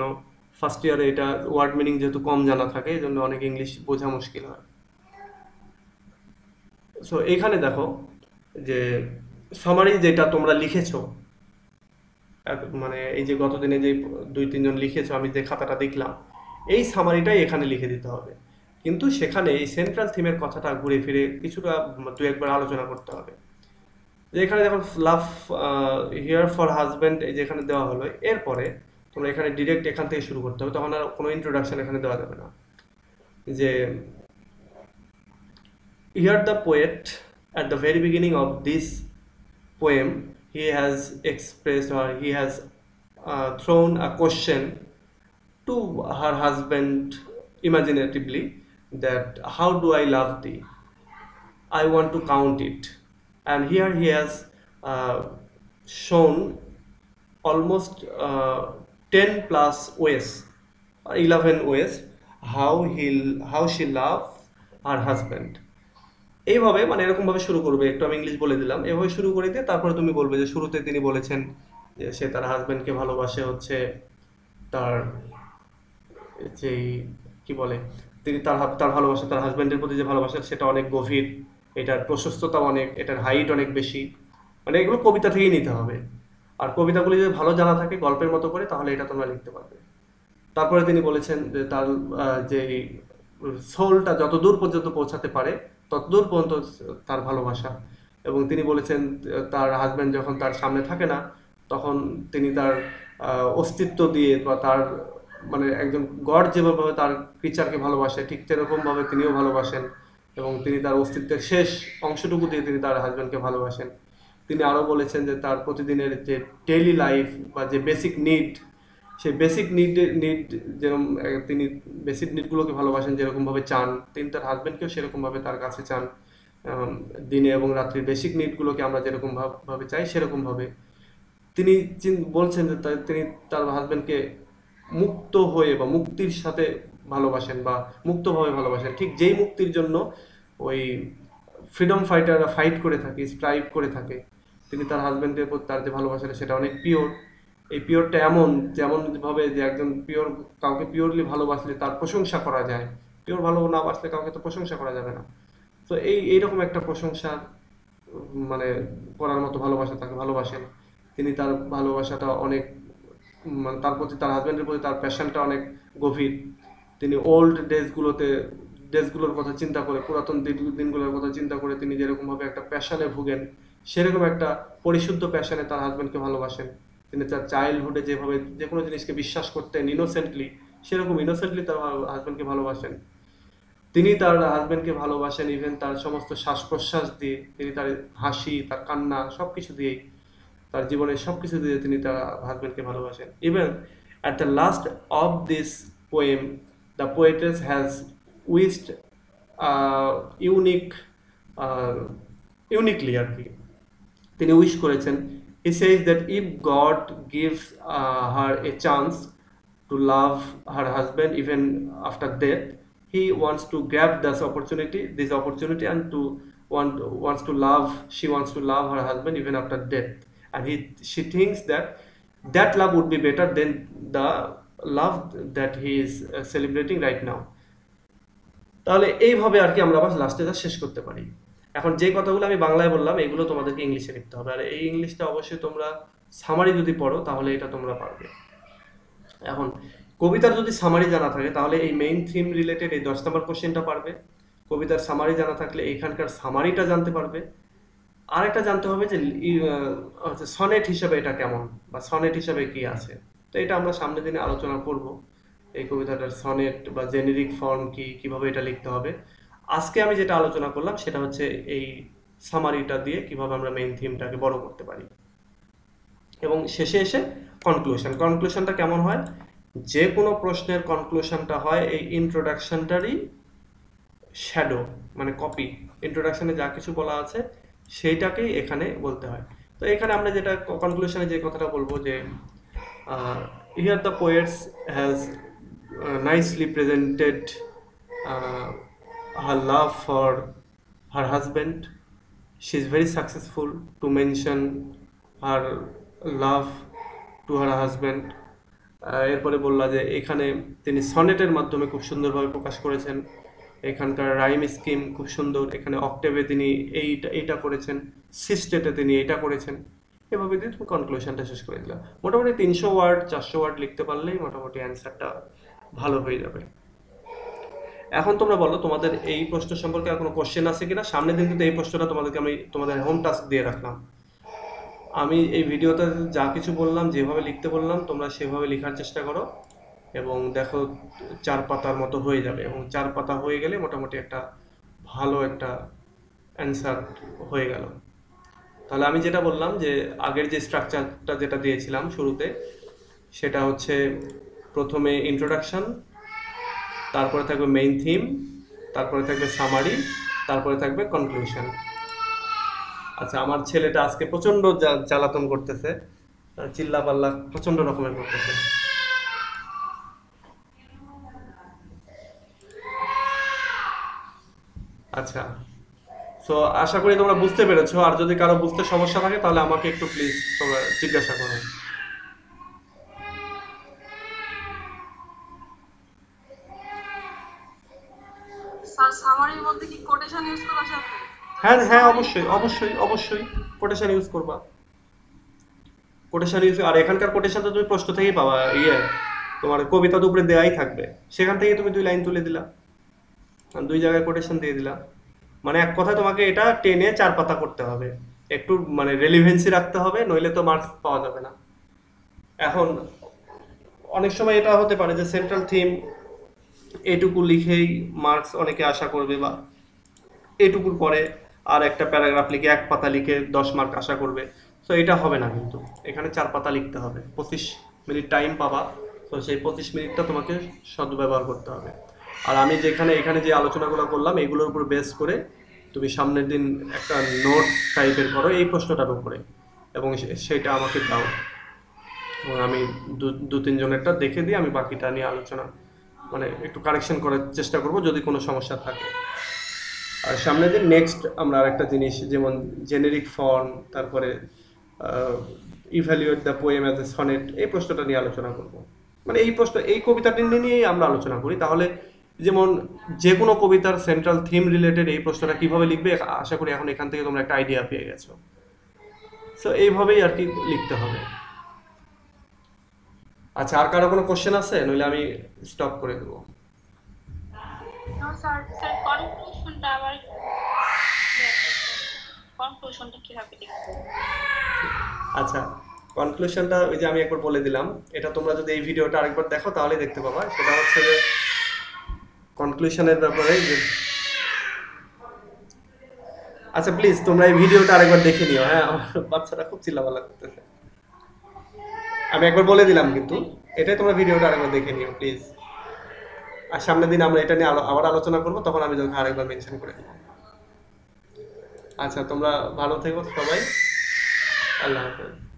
ফার্স্ট ইয়ারে এটা ওয়ার্ড মিনিং যেহেতু কম জানা থাকে, এই জন্য অনেক ইংলিশ বোঝা মুশকিল হয়। সো এখানে দেখো যে সামারি যেটা তোমরা লিখেছো, মানে এই যে গতদিনে যে 2-3 জন লিখেছো, আমি যে খাতাটা দেখলাম, এই সামারিটাই এখানে লিখে দিতে হবে। কিন্তু সেখানে এই সেন্ট্রাল থিমের কথাটা ঘুরে ফিরে কিছুটা দু একবার আলোচনা করতে হবে। যে এখানে যখন লাভ হিয়ার ফর হাজব্যান্ড এই যেখানে দেওয়া হলো, এরপরে তোমরা এখানে ডিরেক্ট এখান থেকে শুরু করতে হবে, তখন আর কোনো ইন্ট্রোডাকশন এখানে দেওয়া যাবে না। যে here the poet at the very beginning of this poem, he has expressed, or he has thrown a question to her husband imaginatively, that how do I love thee, I want to count it. And here he has shown almost 10 plus ways, 11 ways, how she loves her husband. এইভাবে মানে এরকম ভাবে শুরু করবে, একটু আমি ইংলিশ বলে দিলাম, এভাবে শুরু করে দিয়ে তারপরে তুমি বলবে যে শুরুতে তিনি বলেছেন যে সে তার হাজবেন্ডকে ভালোবাসে, হচ্ছে তার যেই কি বলে, তিনি তার ভালোবাসা, তার হাজবেন্ডের প্রতি যে ভালোবাসা, সেটা অনেক গভীর, এটার প্রশস্ততা অনেক, এটার হাইট অনেক বেশি। মানে এগুলো কবিতা থেকেই নিতে হবে, আর কবিতাগুলি যদি ভালো জানা থাকে গল্পের মতো করে, তাহলে এটা তোমরা লিখতে পারবে। তারপরে তিনি বলেছেন যে তার যে সোলটা যতদূর পর্যন্ত পৌঁছাতে পারে ততদূর পর্যন্ত তার ভালোবাসা। এবং তিনি বলেছেন তার হাজবেন্ড যখন তার সামনে থাকে না, তখন তিনি তার অস্তিত্ব দিয়ে, বা তার মানে একজন গড যেভাবে তার ক্রিচারকে ভালোবাসে, ঠিক সেরকম ভাবে তিনিও ভালোবাসেন, এবং তিনি তার অস্তিত্বের শেষ অংশটুকু দিয়ে তিনি তার হাজবেন্ডকে ভালোবাসেন। তিনি আরো বলেছেন যে তার প্রতিদিনের যে ডেইলি লাইফ বা যে বেসিক নিড, সেই বেসিক নিড যেরকম তিনি বেসিক নিডগুলোকে ভালোবাসেন, যেরকম ভাবে চান তিনি তার হাজবেন্ডকেও সেরকম ভাবে তার কাছে চান। দিনে এবং রাত্রির বেসিক নিডগুলোকে আমরা যেরকম ভাবে চাই, সেরকম ভাবে তিনি বলছেন যে তিনি তার হাজবেন্ডকে মুক্ত হয়ে বা মুক্তির সাথে ভালোবাসেন, বা মুক্তভাবে ভালোবাসেন, ঠিক যেই মুক্তির জন্য ওই ফ্রিডম ফাইটাররা ফাইট করে থাকে, স্ট্রাইভ করে থাকে। তিনি তার হাজবেন্ডের প্রতি তার যে ভালোবাসাটা, সেটা অনেক পিওর। এই পিওরটা যেমন ভাবে যে একজন পিওর, কাউকে পিওরলি ভালোবাসলে তার প্রশংসা করা যায়, পিওর ভালো না বাসলে কাউকে তো প্রশংসা করা যাবে না। তো এইরকম একটা প্রশংসা মানে করার মতো ভালোবাসা তাকে ভালোবাসেন। তিনি তার ভালোবাসাটা অনেক, মানে তার প্রতি, তার হাজবেন্ডের প্রতি তার প্যাশনটা অনেক গভীর। তিনি ওল্ড ডেজগুলোর কথা চিন্তা করে, পুরাতন দিনগুলোর কথা চিন্তা করে তিনি যেরকম ভাবে একটা প্যাশনে ভুগেন, সেরকম একটা পরিশুদ্ধ প্যাশনে তার হাজবেন্ডকে ভালোবাসেন। তিনি তার চাইল্ডহুডে যেভাবে যে কোনো জিনিসকে বিশ্বাস করতেন ইনোসেন্টলি, সেরকম ইনোসেন্টলি তার হাজবেন্ডকে ভালোবাসেন। তিনি তার হাজবেন্ডকে ভালোবাসেন ইভেন তার সমস্ত শ্বাস প্রশ্বাস দিয়ে, তিনি তার হাসি, তার কান্না, সবকিছু দিয়েই, তার জীবনের সবকিছু দিয়ে তিনি তার হাজবেন্ডকে ভালোবাসেন। Even at the last of this poem, the poetess has wished unique uniquely আর কি তিনি উইশ করেছেন। He says that if God gives her a chance to love her husband even after death, he wants to grab this opportunity and to wants to love she wants to love her husband even after death, and she thinks that that love would be better than the love that he is celebrating right now. তাহলে এইভাবে আর কি আমরা আবার লাস্টে শেষ করতে পারি। এখন যে কথাগুলো আমি বাংলায় বললাম এগুলো তোমাদেরকে ইংলিশে লিখতে হবে, আর এই ইংলিশটা অবশ্যই তোমরা সামারি যদি পড়ো তাহলে এটা তোমরা পারবে। এখন কবিতার যদি সামারি জানা থাকে তাহলে এই মেইন থিম রিলেটেড এই 10 নম্বর কোশ্চেনটা পারবে। কবিতার সামারি জানা থাকলে এইখানকার সামারিটা জানতে পারবে। আর একটা জানতে হবে যে সনেট হিসাবে এটা কেমন, বা সনেট হিসাবে কি আছে। তো এটা আমরা সামনের দিনে আলোচনা করব, এই কবিতাটার সনেট বা জেনেরিক ফর্ম কি, কিভাবে এটা লিখতে হবে। আজকে আমি যেটা আলোচনা করলাম সেটা হচ্ছে এই সামারিটা দিয়ে কিভাবে আমরা মেইন থিমটাকে বড় করতে পারি। এবং শেষে এসে কনক্লুশনটা কেমন হয়, যে কোনো প্রশ্নের কনক্লুশনটা হয় এই ইন্ট্রোডাকশনটারই শ্যাডো, মানে কপি। ইন্ট্রোডাকশনে যা কিছু বলা আছে সেইটাকেই এখানে বলতে হয়। তো এখানে আমরা যেটা কনক্লুশনে যে কথাটা বলবো যে here the poets has nicely presented her love for her husband. She is very successful to mention her love to her husband. এরপরে বললা যে এখানে তিনি সনেটের মাধ্যমে খুব সুন্দরভাবে প্রকাশ করেছেন। এখানকার রাইম স্কিম খুব সুন্দর, এখানে অক্টেভে তিনি এইটা করেছেন, সিস্টেটে তিনি এইটা করেছেন। এভাবে দিয়ে তুমি কনক্লুশনটা শেষ করে দিলাম। মোটামুটি 300 ওয়ার্ড 400 ওয়ার্ড লিখতে পারলেই মোটামুটি অ্যান্সারটা ভালো হয়ে যাবে। এখন তোমরা বলো তোমাদের এই প্রশ্ন সম্পর্কে আর কোনো কোশ্চেন আছে কিনা। সামনের দিন কিন্তু এই প্রশ্নটা তোমাদেরকে আমি তোমাদের হোম টাস্ক দিয়ে রাখলাম। আমি এই ভিডিওতে যা কিছু বললাম, যেভাবে লিখতে বললাম, তোমরা সেভাবে লেখার চেষ্টা করো এবং দেখো 4 পাতার মতো হয়ে যাবে। এবং 4 পাতা হয়ে গেলে মোটামুটি একটা ভালো একটা অ্যান্সার হয়ে গেল। তাহলে আমি যেটা বললাম যে আগের যে স্ট্রাকচারটা যেটা দিয়েছিলাম শুরুতে, সেটা হচ্ছে প্রথমে ইন্ট্রোডাকশন, তারপরে থাকবে মেইন থিম, তারপরে থাকবে সামারি, তারপরে থাকবে কনক্লুশন। আচ্ছা, আমার ছেলেটা আজকে প্রচন্ড জ্বালাতন করতেছে, চিল্লাপাল্লা প্রচন্ড রকমের করতেছে। আচ্ছা, সো আশা করি তোমরা বুঝতে পেরেছো। আর যদি কারো বুঝতে সমস্যা থাকে তাহলে আমাকে একটু প্লিজ তোমরা জিজ্ঞাসা করো। স্যার সামারির মধ্যে কি কোটেশন ইউজ করা যাবে? হ্যাঁ, অবশ্যই কোটেশন ইউজ করবা। কোটেশন ইউজ, আর এখানকার কোটেশন তো তুমি প্রশ্ন থেকেই পাবা। তোমার কবিতা তো উপরে দেওয়াই থাকবে, সেখান থেকে তুমি 2 লাইন তুলে দিলা, 2 জায়গায় কোটেশন দিয়ে দিলা। মানে এক কথা তোমাকে এটা টেনে 4 পাতা করতে হবে, একটু মানে রেলিভেন্সি রাখতে হবে, নইলে তো মার্কস পাওয়া যাবে না। এখন অনেক সময় এটা হতে পারে যে সেন্ট্রাল থিম এটুকু লিখেই মার্কস অনেকে আশা করবে, বা এটুকুর পরে আর একটা প্যারাগ্রাফ লিখে 1 পাতা লিখে 10 মার্ক আশা করবে। সো এটা হবে না, কিন্তু এখানে 4 পাতা লিখতে হবে। 25 মিনিট টাইম পাবা, তো সেই 25 মিনিটটা তোমাকে সদ্ব্যবহার করতে হবে। আর আমি এখানে যে আলোচনাগুলো করলাম এগুলোর উপর বেস করে তুমি সামনের দিন একটা নোট টাইপের করো এই প্রশ্নটার উপরে, এবং সেটা আমাকে দাও, এবং আমি 2-3 জনেরটা দেখে দিয়ে আমি বাকিটা নিয়ে আলোচনা মানে একটু কারেকশন করার চেষ্টা করব যদি কোনো সমস্যা থাকে। আর সামনের দিন নেক্সট আমরা আরেকটা জিনিস, যেমন জেনেরিক ফর্ম, তারপরে evaluate the poem as a sonnet, এই প্রশ্নটা নিয়ে আলোচনা করব। মানে এই কবিতাটি নিয়েই আমরা আলোচনা করি। তাহলে যেমন যে কোনো কবিতার সেন্ট্রাল থিম রিলেটেড এই প্রশ্নটা কিভাবে লিখবে, আশা করি এখন এখান থেকে তোমরা একটা আইডিয়া পেয়ে গেছো। সো এইভাবেই আর কি লিখতে হবে। আচ্ছা, আর কারো কোনো কোশ্চেন আছে? নইলে আমি স্টপ করে দেবো। আচ্ছা, কনক্লুশনটা ওই যে আমি একবার বলে দিলাম, এটা তোমরা যদি এই ভিডিওটা আরেকবার দেখো তাহলে দেখতে পাবা। সেটা হচ্ছে যে কনক্লুশনের ব্যাপারে যে, আচ্ছা প্লিজ তোমরা এই ভিডিওটা আরেকবার দেখে নিও। হ্যাঁ, আমার বাচ্চারা খুব চিল্লাপাল্লা করতেছে। আমি একবার বলে দিলাম, কিন্তু এটাই তোমরা ভিডিওটা আরেকবার দেখে নিও প্লিজ। আর সামনের দিন আমরা এটা নিয়ে আবার আলোচনা করবো, তখন আমি তোকে আরেকবার মেনশন করে দিবো। আচ্ছা, তোমরা ভালো থেকো সবাই। আল্লাহ হাফেজ।